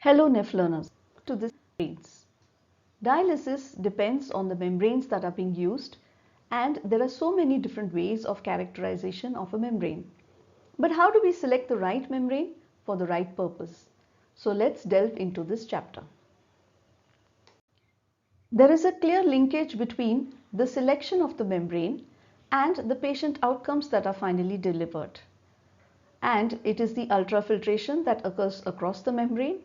Hello Nephlearners, to this membranes. Dialysis depends on the membranes that are being used, and there are so many different ways of characterization of a membrane. But how do we select the right membrane for the right purpose? So let's delve into this chapter. There is a clear linkage between the selection of the membrane and the patient outcomes that are finally delivered. And it is the ultrafiltration that occurs across the membrane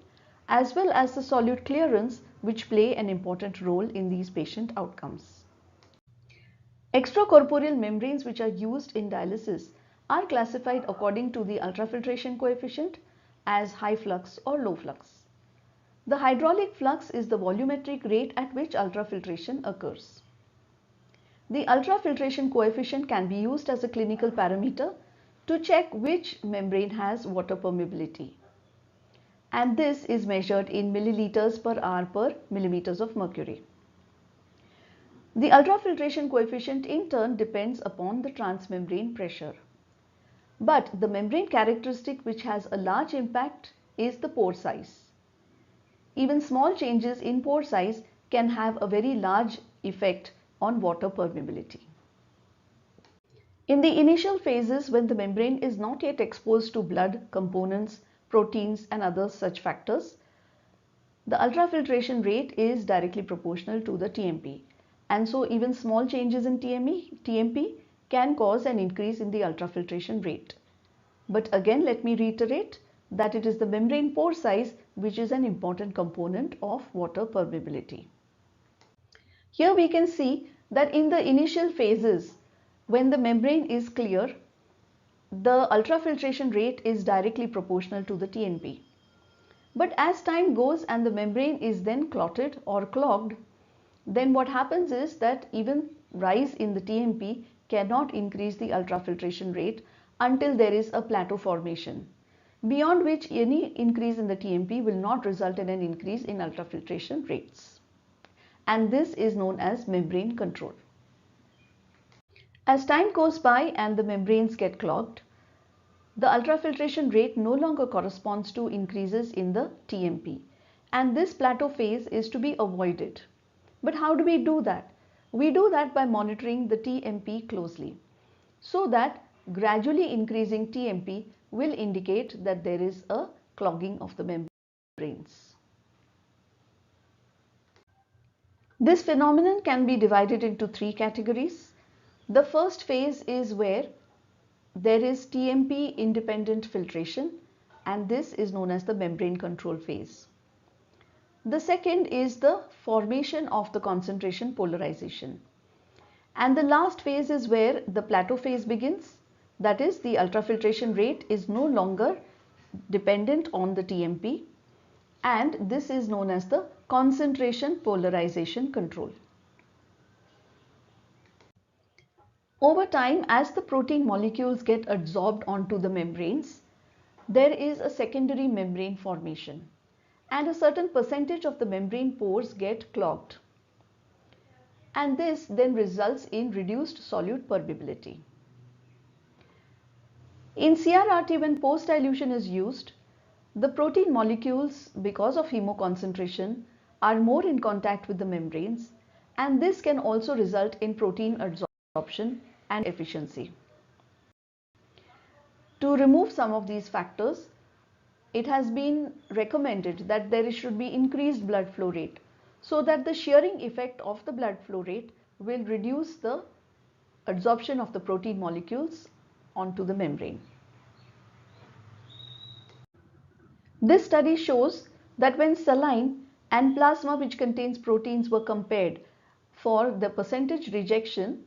as well as the solute clearance which play an important role in these patient outcomes. Extracorporeal membranes which are used in dialysis are classified according to the ultrafiltration coefficient as high flux or low flux. The hydraulic flux is the volumetric rate at which ultrafiltration occurs. The ultrafiltration coefficient can be used as a clinical parameter to check which membrane has water permeability. And this is measured in milliliters per hour per millimeters of mercury. The ultrafiltration coefficient in turn depends upon the transmembrane pressure. But the membrane characteristic which has a large impact is the pore size. Even small changes in pore size can have a very large effect on water permeability. In the initial phases, when the membrane is not yet exposed to blood, components, proteins and other such factors, the ultrafiltration rate is directly proportional to the TMP, and so even small changes in TMP can cause an increase in the ultrafiltration rate. But again, let me reiterate that it is the membrane pore size which is an important component of water permeability. Here we can see that in the initial phases, when the membrane is clear, the ultrafiltration rate is directly proportional to the TNP. But as time goes and the membrane is then clotted or clogged, then what happens is that even rise in the TMP cannot increase the ultrafiltration rate until there is a plateau formation, beyond which any increase in the TMP will not result in an increase in ultrafiltration rates. And this is known as membrane control. As time goes by and the membranes get clogged, the ultrafiltration rate no longer corresponds to increases in the TMP, and this plateau phase is to be avoided. But how do we do that? We do that by monitoring the TMP closely, so that gradually increasing TMP will indicate that there is a clogging of the membranes. This phenomenon can be divided into three categories. The first phase is where there is TMP independent filtration, and this is known as the membrane control phase. The second is the formation of the concentration polarization. And the last phase is where the plateau phase begins. That is, the ultrafiltration rate is no longer dependent on the TMP, and this is known as the concentration polarization control. Over time, as the protein molecules get adsorbed onto the membranes, there is a secondary membrane formation, and a certain percentage of the membrane pores get clogged. And this then results in reduced solute permeability. In CRRT, when post-dilution is used, the protein molecules, because of hemoconcentration, are more in contact with the membranes, and this can also result in protein adsorption and efficiency. To remove some of these factors, it has been recommended that there should be increased blood flow rate, so that the shearing effect of the blood flow rate will reduce the adsorption of the protein molecules onto the membrane. This study shows that when saline and plasma which contains proteins were compared for the percentage rejection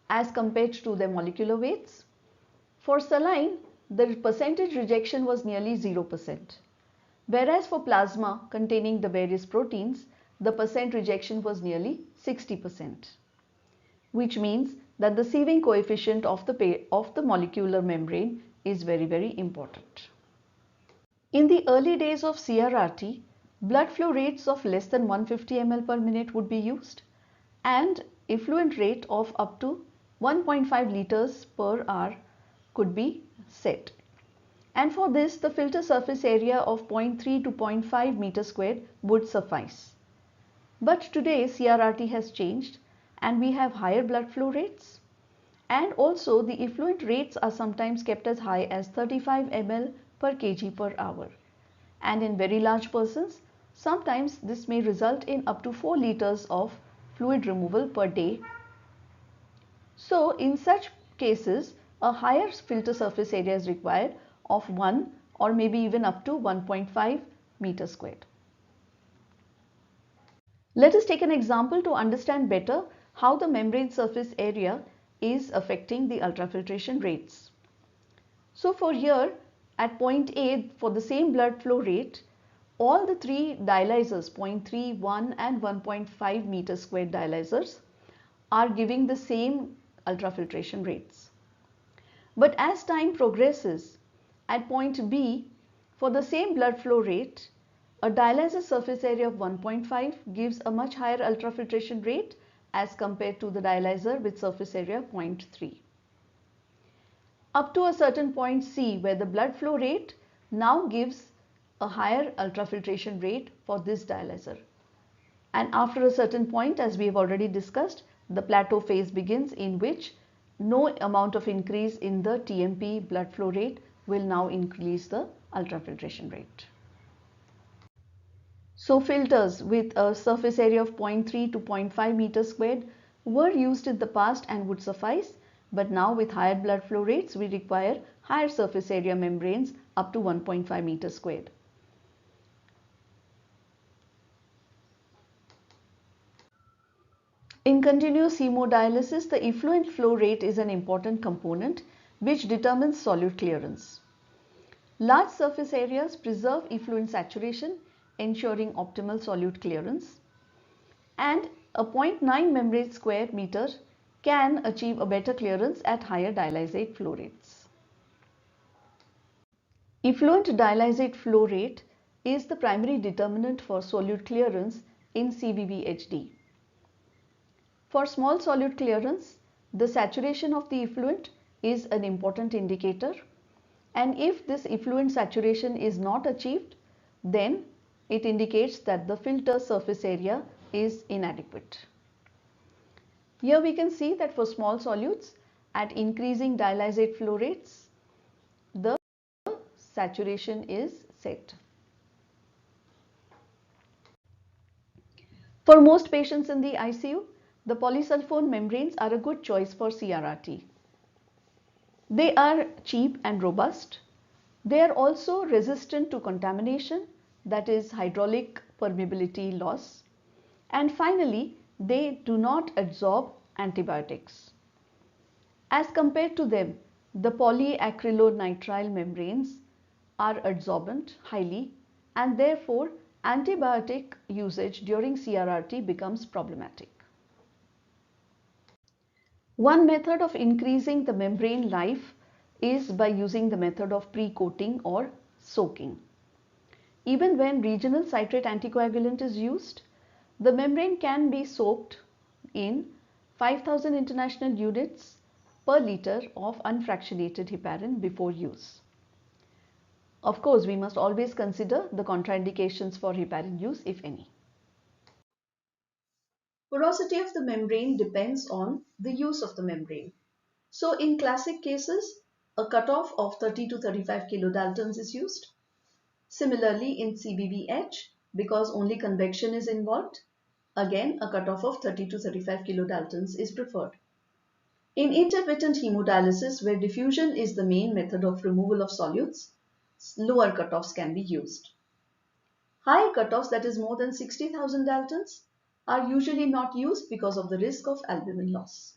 as compared to their molecular weights, for saline the percentage rejection was nearly 0%, whereas for plasma containing the various proteins, the percent rejection was nearly 60%, which means that the sieving coefficient of the molecular membrane is very, very important. In the early days of CRRT, blood flow rates of less than 150 ml per minute would be used, and effluent rate of up to 1.5 liters per hour could be set. And for this, the filter surface area of 0.3 to 0.5 meters squared would suffice. But today CRRT has changed, and we have higher blood flow rates, and also the effluent rates are sometimes kept as high as 35 ml per kg per hour. And in very large persons, sometimes this may result in up to 4 liters of fluid removal per day. So in such cases, a higher filter surface area is required of 1 or maybe even up to 1.5 meters squared. Let us take an example to understand better how the membrane surface area is affecting the ultrafiltration rates. So for here at point A, for the same blood flow rate, all the three dialyzers, 0.3, 1 and 1.5 meters squared dialyzers, are giving the same ultrafiltration rates. But as time progresses, at point B, for the same blood flow rate, a dialyzer surface area of 1.5 gives a much higher ultrafiltration rate as compared to the dialyzer with surface area 0.3. Up to a certain point C, where the blood flow rate now gives a higher ultrafiltration rate for this dialyzer. And after a certain point, as we have already discussed, the plateau phase begins, in which no amount of increase in the TMP blood flow rate will now increase the ultrafiltration rate. So filters with a surface area of 0.3 to 0.5 meters squared were used in the past and would suffice, but now with higher blood flow rates we require higher surface area membranes up to 1.5 meters squared. In continuous hemodialysis, the effluent flow rate is an important component which determines solute clearance. Large surface areas preserve effluent saturation, ensuring optimal solute clearance, and a 0.9 membrane square meter can achieve a better clearance at higher dialysate flow rates. Effluent dialysate flow rate is the primary determinant for solute clearance in CVVHD. For small solute clearance, the saturation of the effluent is an important indicator, and if this effluent saturation is not achieved, then it indicates that the filter surface area is inadequate. Here we can see that for small solutes at increasing dialysate flow rates, the saturation is set. For most patients in the ICU, the polysulfone membranes are a good choice for CRRT. They are cheap and robust. They are also resistant to contamination, that is hydraulic permeability loss. And finally, they do not absorb antibiotics. As compared to them, the polyacrylonitrile membranes are adsorbent highly, and therefore antibiotic usage during CRRT becomes problematic. One method of increasing the membrane life is by using the method of pre-coating or soaking. Even when regional citrate anticoagulant is used, the membrane can be soaked in 5000 international units per liter of unfractionated heparin before use. Of course, we must always consider the contraindications for heparin use, if any. Porosity of the membrane depends on the use of the membrane. So in classic cases, a cutoff of 30 to 35 kilodaltons is used. Similarly, in CBVH, because only convection is involved, again a cutoff of 30 to 35 kilodaltons is preferred. In intermittent hemodialysis, where diffusion is the main method of removal of solutes, lower cutoffs can be used. High cutoffs, that is more than 60,000 daltons, are usually not used because of the risk of albumin loss.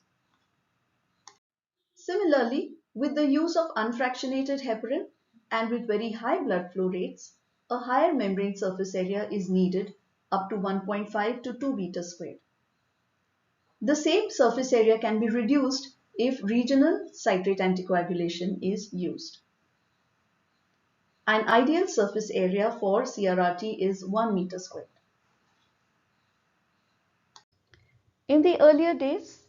Similarly, with the use of unfractionated heparin and with very high blood flow rates, a higher membrane surface area is needed, up to 1.5 to 2 meters squared. The same surface area can be reduced if regional citrate anticoagulation is used. An ideal surface area for CRRT is 1 meter squared. In the earlier days,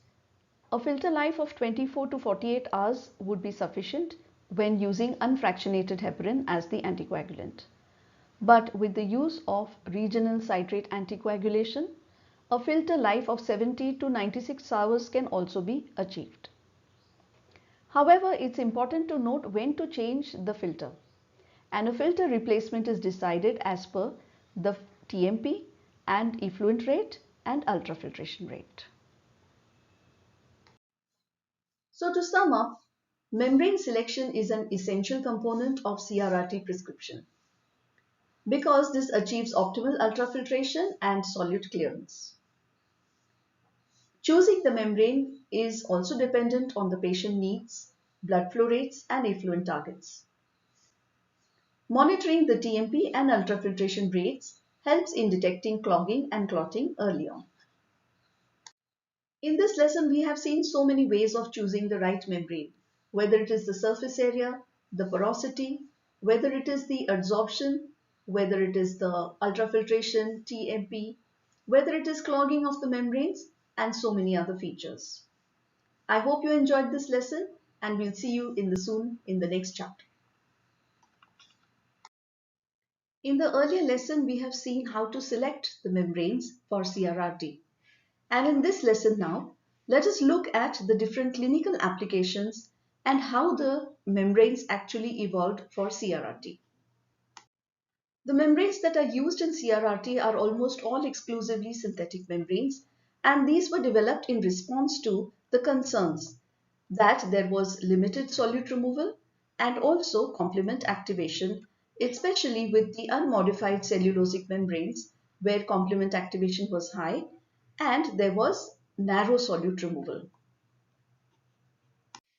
a filter life of 24 to 48 hours would be sufficient when using unfractionated heparin as the anticoagulant. But with the use of regional citrate anticoagulation, a filter life of 70 to 96 hours can also be achieved. However, it's important to note when to change the filter, and a filter replacement is decided as per the TMP and effluent rate and ultrafiltration rate. So to sum up, membrane selection is an essential component of CRRT prescription because this achieves optimal ultrafiltration and solute clearance. Choosing the membrane is also dependent on the patient needs, blood flow rates and effluent targets. Monitoring the TMP and ultrafiltration rates helps in detecting clogging and clotting early on. In this lesson, we have seen so many ways of choosing the right membrane, whether it is the surface area, the porosity, whether it is the adsorption, whether it is the ultrafiltration, TMP, whether it is clogging of the membranes, and so many other features. I hope you enjoyed this lesson, and we'll see you soon in the next chapter. In the earlier lesson, we have seen how to select the membranes for CRRT. And in this lesson now, let us look at the different clinical applications and how the membranes actually evolved for CRRT. The membranes that are used in CRRT are almost all exclusively synthetic membranes, and these were developed in response to the concerns that there was limited solute removal and also complement activation, especially with the unmodified cellulosic membranes where complement activation was high and there was narrow solute removal.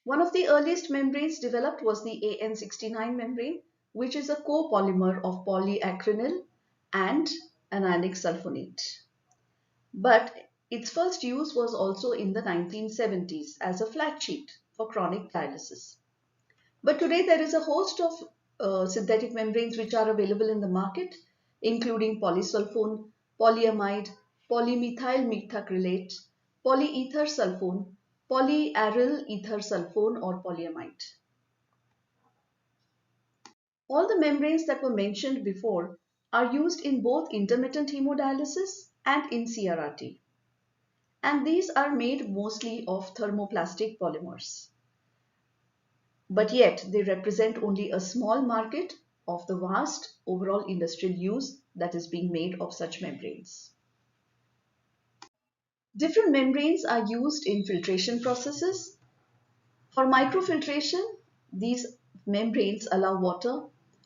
One of the earliest membranes developed was the AN69 membrane, which is a copolymer of polyacrynyl and anionic sulfonate. But its first use was also in the 1970s as a flat sheet for chronic dialysis. But today there is a host of synthetic membranes which are available in the market, including polysulfone, polyamide, polymethyl methacrylate, polyether sulfone, polyaryl ether sulfone or polyamide. All the membranes that were mentioned before are used in both intermittent hemodialysis and in CRRT. And these are made mostly of thermoplastic polymers. But yet they represent only a small market of the vast overall industrial use that is being made of such membranes. Different membranes are used in filtration processes. For microfiltration, these membranes allow water,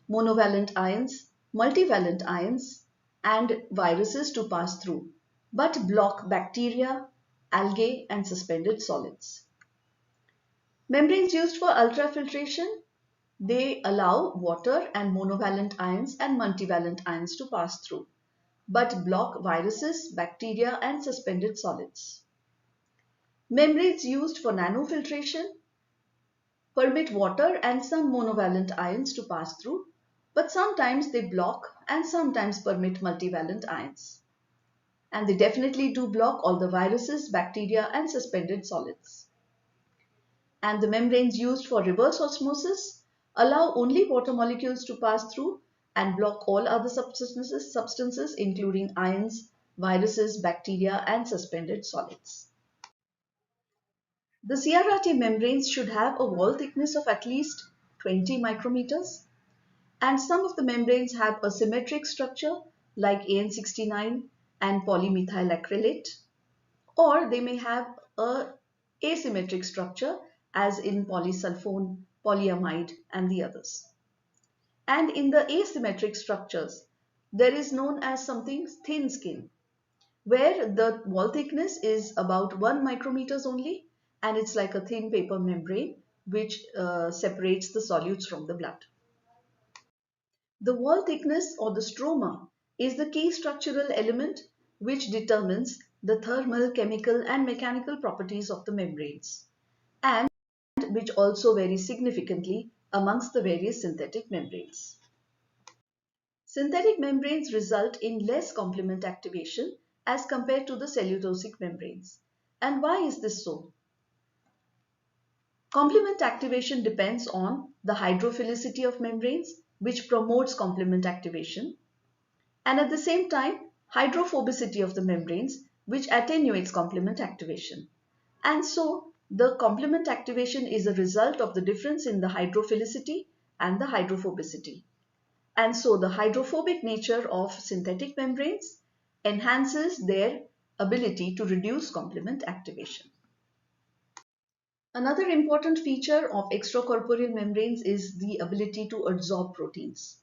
monovalent ions, multivalent ions, and viruses to pass through, but block bacteria, algae, and suspended solids. Membranes used for ultrafiltration, they allow water and monovalent ions and multivalent ions to pass through, but block viruses, bacteria, and suspended solids. Membranes used for nanofiltration permit water and some monovalent ions to pass through, but sometimes they block and sometimes permit multivalent ions. And they definitely do block all the viruses, bacteria, and suspended solids. And the membranes used for reverse osmosis allow only water molecules to pass through and block all other substances including ions, viruses, bacteria, and suspended solids. The CRRT membranes should have a wall thickness of at least 20 micrometers, and some of the membranes have a symmetric structure like AN69 and polymethyl acrylate, or they may have a asymmetric structure as in polysulfone, polyamide, and the others. And in the asymmetric structures, there is known as something thin skin, where the wall thickness is about 1 micrometers only, and it's like a thin paper membrane which separates the solutes from the blood. The wall thickness or the stroma is the key structural element which determines the thermal, chemical, and mechanical properties of the membranes, and which also varies significantly amongst the various synthetic membranes. Synthetic membranes result in less complement activation as compared to the cellulosic membranes. And why is this so? Complement activation depends on the hydrophilicity of membranes, which promotes complement activation, and at the same time, hydrophobicity of the membranes, which attenuates complement activation. And so, the complement activation is a result of the difference in the hydrophilicity and the hydrophobicity. And so, the hydrophobic nature of synthetic membranes enhances their ability to reduce complement activation. Another important feature of extracorporeal membranes is the ability to adsorb proteins.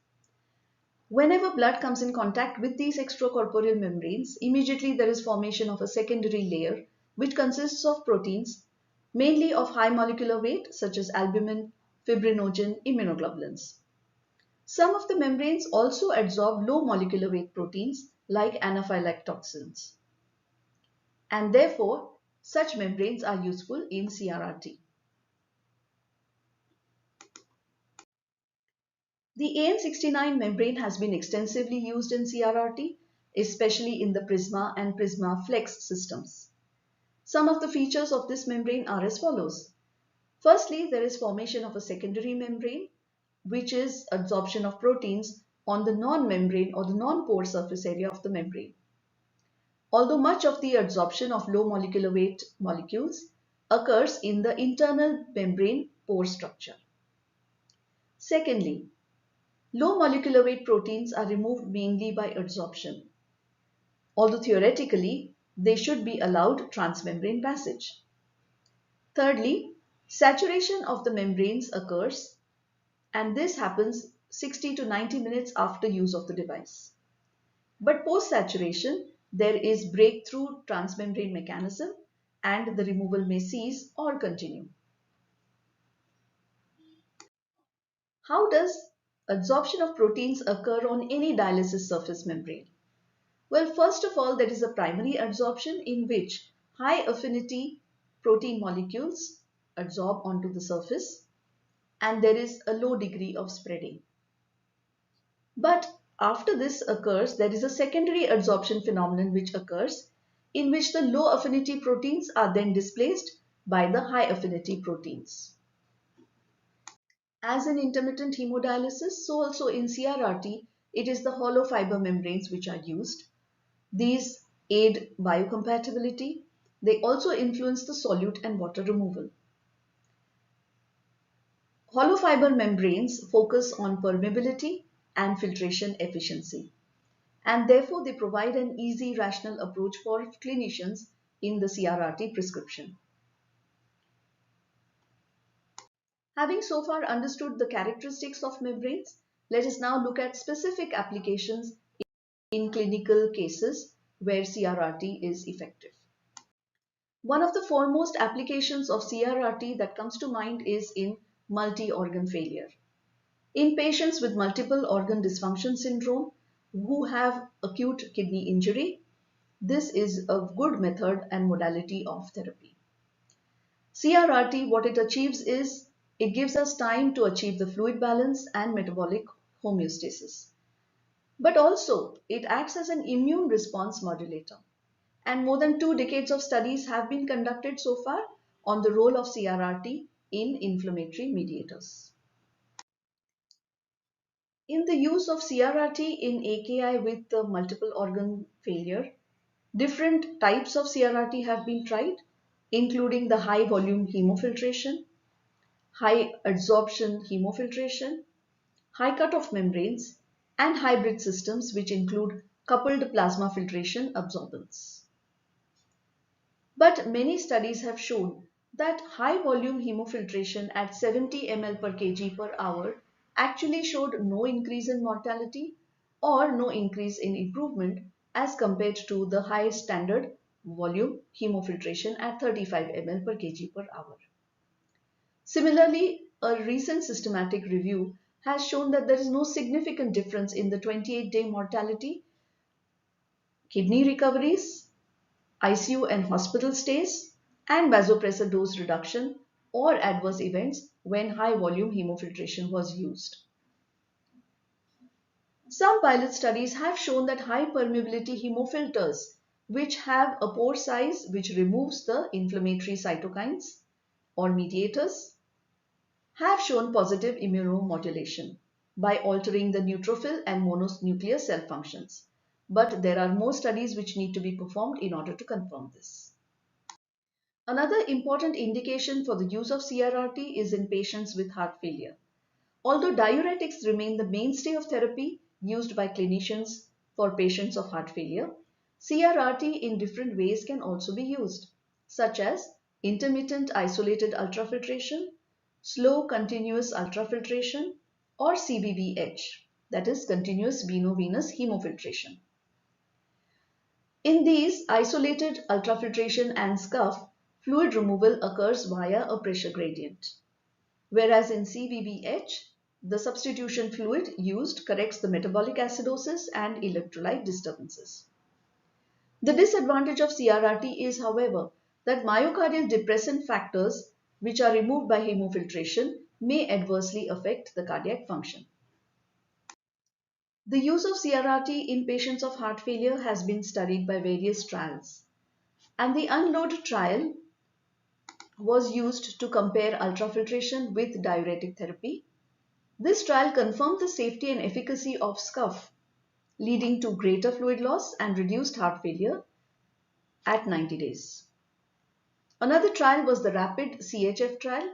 Whenever blood comes in contact with these extracorporeal membranes, immediately there is formation of a secondary layer which consists of proteins, mainly of high molecular weight such as albumin, fibrinogen, immunoglobulins. Some of the membranes also adsorb low molecular weight proteins like anaphylactoxins. And therefore, such membranes are useful in CRRT. The AN69 membrane has been extensively used in CRRT, especially in the Prisma and Prisma Flex systems. Some of the features of this membrane are as follows. Firstly, there is formation of a secondary membrane, which is adsorption of proteins on the non-membrane or the non-pore surface area of the membrane. Although much of the adsorption of low molecular weight molecules occurs in the internal membrane pore structure. Secondly, low molecular weight proteins are removed mainly by adsorption, although theoretically they should be allowed transmembrane passage. Thirdly, saturation of the membranes occurs, and this happens 60 to 90 minutes after use of the device. But post-saturation, there is breakthrough transmembrane mechanism and the removal may cease or continue. How does adsorption of proteins occur on any dialysis surface membrane? Well, first of all, there is a primary adsorption in which high affinity protein molecules adsorb onto the surface, and there is a low degree of spreading. But after this occurs, there is a secondary adsorption phenomenon which occurs in which the low affinity proteins are then displaced by the high affinity proteins. As in intermittent hemodialysis, so also in CRRT, it is the hollow fiber membranes which are used. These aid biocompatibility. They also influence the solute and water removal. Hollow fiber membranes focus on permeability and filtration efficiency, and therefore they provide an easy rational approach for clinicians in the CRRT prescription. Having so far understood the characteristics of membranes, let us now look at specific applications in clinical cases where CRRT is effective. One of the foremost applications of CRRT that comes to mind is in multi-organ failure. In patients with multiple organ dysfunction syndrome who have acute kidney injury, this is a good method and modality of therapy. CRRT, what it achieves is, it gives us time to achieve the fluid balance and metabolic homeostasis. But also, it acts as an immune response modulator. And more than 2 decades of studies have been conducted so far on the role of CRRT in inflammatory mediators. In the use of CRRT in AKI with the multiple organ failure, different types of CRRT have been tried, including the high volume hemofiltration, high adsorption hemofiltration, high cutoff membranes, and hybrid systems which include coupled plasma filtration absorbance. But many studies have shown that high volume hemofiltration at 70 ml per kg per hour actually showed no increase in mortality or no increase in improvement as compared to the high standard volume hemofiltration at 35 ml per kg per hour. Similarly, a recent systematic review has shown that there is no significant difference in the 28-day mortality, kidney recoveries, ICU and hospital stays, and vasopressor dose reduction or adverse events when high volume hemofiltration was used. Some pilot studies have shown that high permeability hemofilters, which have a pore size which removes the inflammatory cytokines or mediators, have shown positive immunomodulation by altering the neutrophil and mononuclear cell functions. But there are more studies which need to be performed in order to confirm this. Another important indication for the use of CRRT is in patients with heart failure. Although diuretics remain the mainstay of therapy used by clinicians for patients of heart failure, CRRT in different ways can also be used, such as intermittent isolated ultrafiltration, slow continuous ultrafiltration, or CVVH, that is continuous veno-venous hemofiltration. In these isolated ultrafiltration and SCUF, fluid removal occurs via a pressure gradient, whereas in CVVH, the substitution fluid used corrects the metabolic acidosis and electrolyte disturbances. The disadvantage of CRRT is, however, that myocardial depressant factors which are removed by hemofiltration may adversely affect the cardiac function. The use of CRRT in patients of heart failure has been studied by various trials, and the UNLOAD trial was used to compare ultrafiltration with diuretic therapy. This trial confirmed the safety and efficacy of SCUF, leading to greater fluid loss and reduced heart failure at 90 days. Another trial was the rapid CHF trial,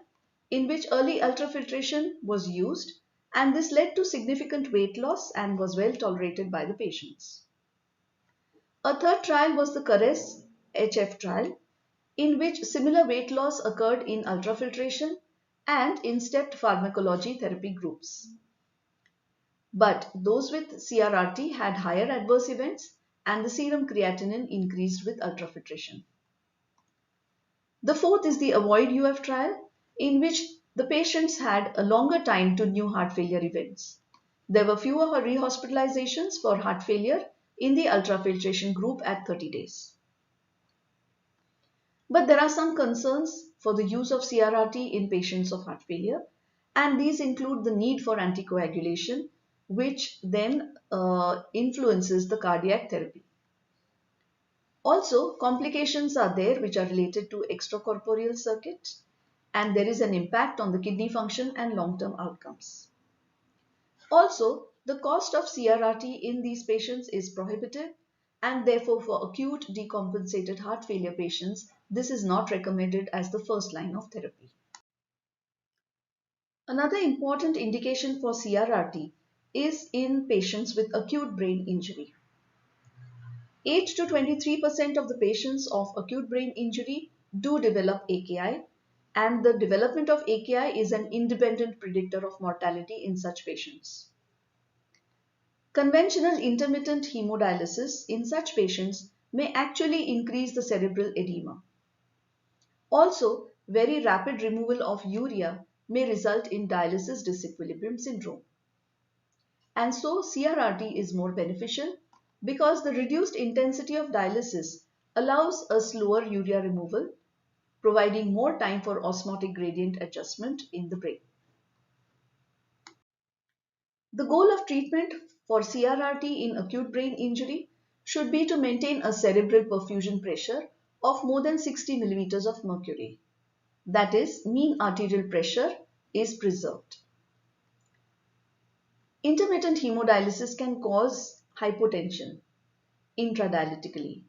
in which early ultrafiltration was used, and this led to significant weight loss and was well tolerated by the patients. A third trial was the CARES HF trial, in which similar weight loss occurred in ultrafiltration and in stepped pharmacology therapy groups. But those with CRRT had higher adverse events and the serum creatinine increased with ultrafiltration. The fourth is the AVOID UF trial, in which the patients had a longer time to new heart failure events. There were fewer rehospitalizations for heart failure in the ultrafiltration group at 30 days. But there are some concerns for the use of CRRT in patients of heart failure, and these include the need for anticoagulation, which then influences the cardiac therapy. Also, complications are there which are related to extracorporeal circuits, and there is an impact on the kidney function and long-term outcomes. Also, the cost of CRRT in these patients is prohibitive, and therefore for acute decompensated heart failure patients, this is not recommended as the first line of therapy. Another important indication for CRRT is in patients with acute brain injury. 8 to 23% of the patients of acute brain injury do develop AKI, and the development of AKI is an independent predictor of mortality in such patients. Conventional intermittent hemodialysis in such patients may actually increase the cerebral edema. Also, very rapid removal of urea may result in dialysis disequilibrium syndrome. And so CRRT is more beneficial because the reduced intensity of dialysis allows a slower urea removal, providing more time for osmotic gradient adjustment in the brain. The goal of treatment for CRRT in acute brain injury should be to maintain a cerebral perfusion pressure of more than 60 millimeters of mercury. That is, mean arterial pressure is preserved. Intermittent hemodialysis can cause hypotension intradialytically,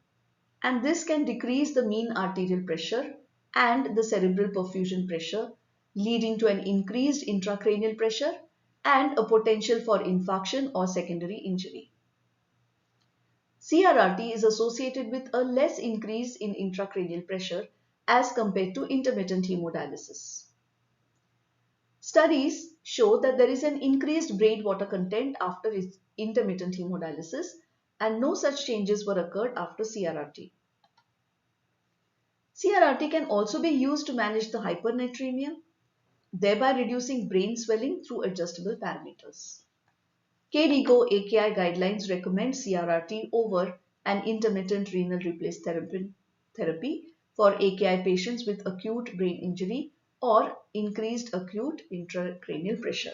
and this can decrease the mean arterial pressure and the cerebral perfusion pressure, leading to an increased intracranial pressure and a potential for infarction or secondary injury. CRRT is associated with a less increase in intracranial pressure as compared to intermittent hemodialysis. Studies show that there is an increased brain water content after intermittent hemodialysis, and no such changes were occurred after CRRT. CRRT can also be used to manage the hypernatremia, thereby reducing brain swelling through adjustable parameters. KDIGO AKI guidelines recommend CRRT over an intermittent renal replacement therapy for AKI patients with acute brain injury or increased acute intracranial pressure.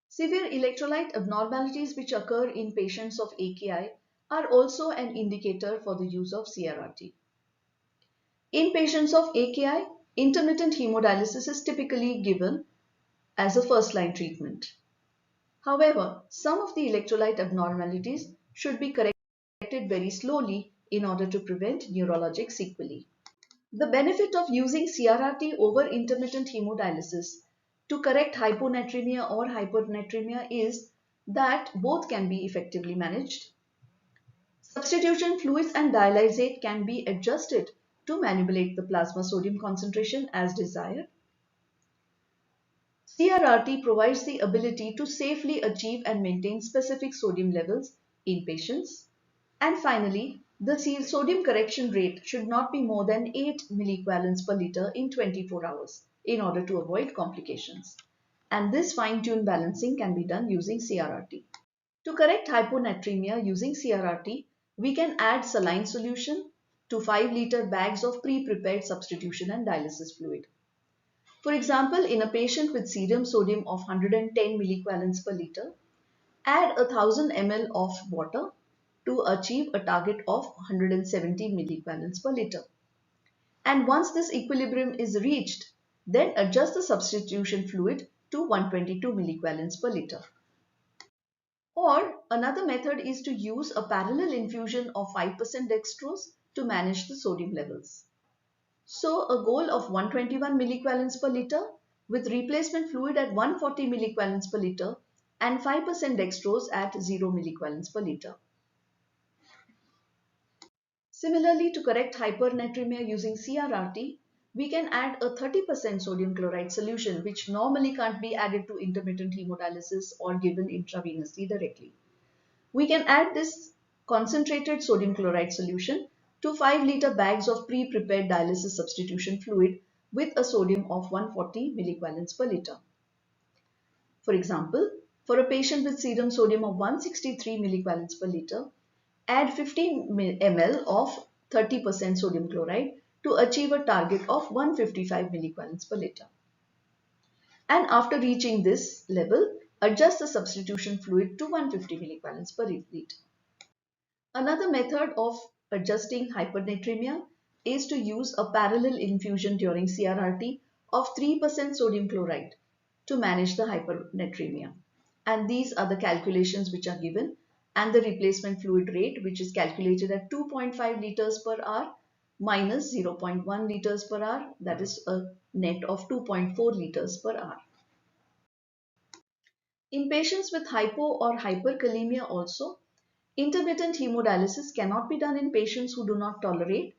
Severe electrolyte abnormalities which occur in patients of AKI are also an indicator for the use of CRRT. In patients of AKI, intermittent hemodialysis is typically given as a first-line treatment. However, some of the electrolyte abnormalities should be corrected very slowly in order to prevent neurologic sequelae. The benefit of using CRRT over intermittent hemodialysis to correct hyponatremia or hypernatremia is that both can be effectively managed. Substitution fluids and dialysate can be adjusted to manipulate the plasma sodium concentration as desired. CRRT provides the ability to safely achieve and maintain specific sodium levels in patients. And finally, the sodium correction rate should not be more than 8 milliequivalents per liter in 24 hours in order to avoid complications. And this fine-tuned balancing can be done using CRRT. To correct hyponatremia using CRRT, we can add saline solution to 5-liter bags of pre-prepared substitution and dialysis fluid. For example, in a patient with serum sodium of 110 milliequivalents per liter, add 1000 ml of water to achieve a target of 170 milliequivalents per liter. And once this equilibrium is reached, then adjust the substitution fluid to 122 milliequivalents per liter. Or another method is to use a parallel infusion of 5% dextrose to manage the sodium levels. So a goal of 121 milliequivalents per liter with replacement fluid at 140 milliequivalents per liter and 5% dextrose at 0 milliequivalents per liter. Similarly, to correct hypernatremia using CRRT, we can add a 30% sodium chloride solution which normally can't be added to intermittent hemodialysis or given intravenously directly. We can add this concentrated sodium chloride solution to 5-liter bags of pre-prepared dialysis substitution fluid with a sodium of 140 milliequivalents per liter. For example, for a patient with serum sodium of 163 milliequivalents per liter, add 15 ml of 30% sodium chloride to achieve a target of 155 milliequivalents per liter. And after reaching this level, adjust the substitution fluid to 150 milliequivalents per liter. Another method of adjusting hypernatremia is to use a parallel infusion during CRRT of 3% sodium chloride to manage the hypernatremia. And these are the calculations which are given, and the replacement fluid rate, which is calculated at 2.5 liters per hour minus 0.1 liters per hour, that is a net of 2.4 liters per hour. In patients with hypo or hyperkalemia also, intermittent hemodialysis cannot be done in patients who do not tolerate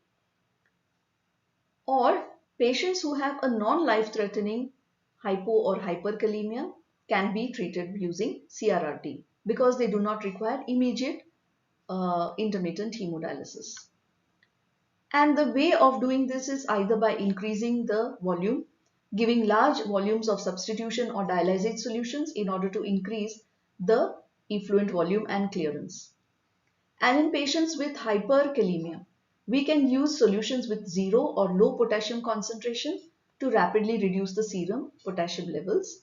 or Patients who have a non-life-threatening hypo or hyperkalemia can be treated using CRRT because they do not require immediate intermittent hemodialysis. And the way of doing this is either by increasing the volume, giving large volumes of substitution or dialysate solutions in order to increase the effluent volume and clearance. And in patients with hyperkalemia, we can use solutions with zero or low potassium concentration to rapidly reduce the serum potassium levels.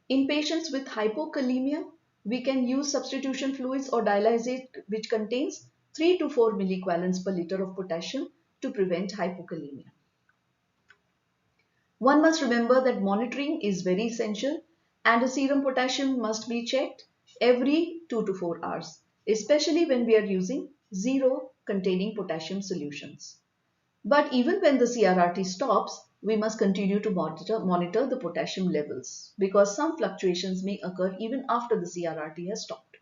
In patients with hypokalemia, we can use substitution fluids or dialysate which contains 3 to 4 milliequivalents per liter of potassium to prevent hypokalemia. One must remember that monitoring is very essential and the serum potassium must be checked every 2 to 4 hours, especially when we are using zero containing potassium solutions. But even when the CRRT stops, we must continue to monitor the potassium levels because some fluctuations may occur even after the CRRT has stopped.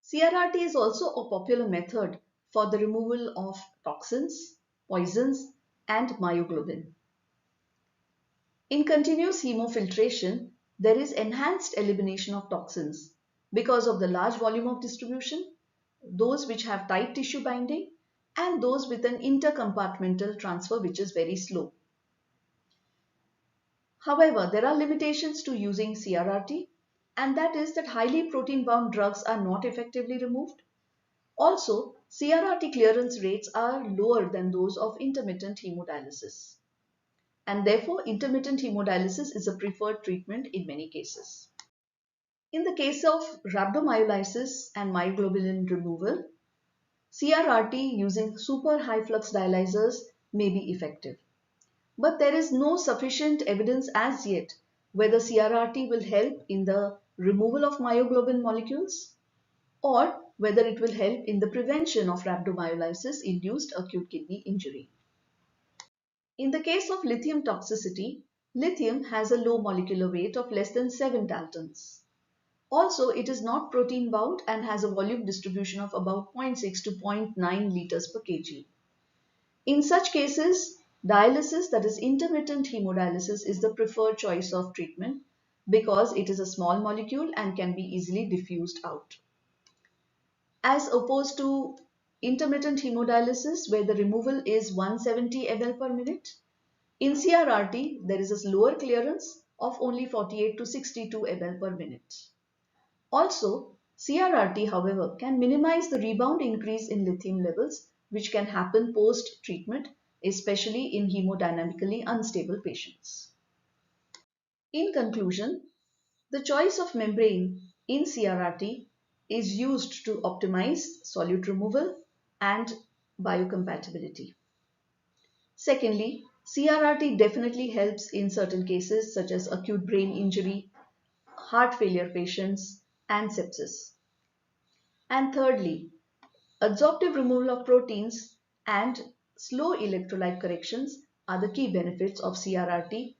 CRRT is also a popular method for the removal of toxins, poisons, and myoglobin. In continuous hemofiltration, there is enhanced elimination of toxins because of the large volume of distribution, those which have tight tissue binding, and those with an intercompartmental transfer which is very slow. However, there are limitations to using CRRT, and that is that highly protein-bound drugs are not effectively removed. Also, CRRT clearance rates are lower than those of intermittent hemodialysis. And therefore, intermittent hemodialysis is a preferred treatment in many cases. In the case of rhabdomyolysis and myoglobin removal, CRRT using super high flux dialyzers may be effective. But there is no sufficient evidence as yet whether CRRT will help in the removal of myoglobin molecules or whether it will help in the prevention of rhabdomyolysis-induced acute kidney injury. In the case of lithium toxicity, lithium has a low molecular weight of less than 7 daltons. Also, it is not protein bound and has a volume distribution of about 0.6 to 0.9 liters per kg. In such cases, dialysis, that is intermittent hemodialysis, is the preferred choice of treatment because it is a small molecule and can be easily diffused out. As opposed to intermittent hemodialysis where the removal is 170 ml per minute, in CRRT there is a lower clearance of only 48 to 62 ml per minute. Also, CRRT, however, can minimize the rebound increase in lithium levels which can happen post-treatment, especially in hemodynamically unstable patients. In conclusion, the choice of membrane in CRRT is used to optimize solute removal and biocompatibility. Secondly, CRRT definitely helps in certain cases such as acute brain injury, heart failure patients, and sepsis. And thirdly, adsorptive removal of proteins and slow electrolyte corrections are the key benefits of CRRT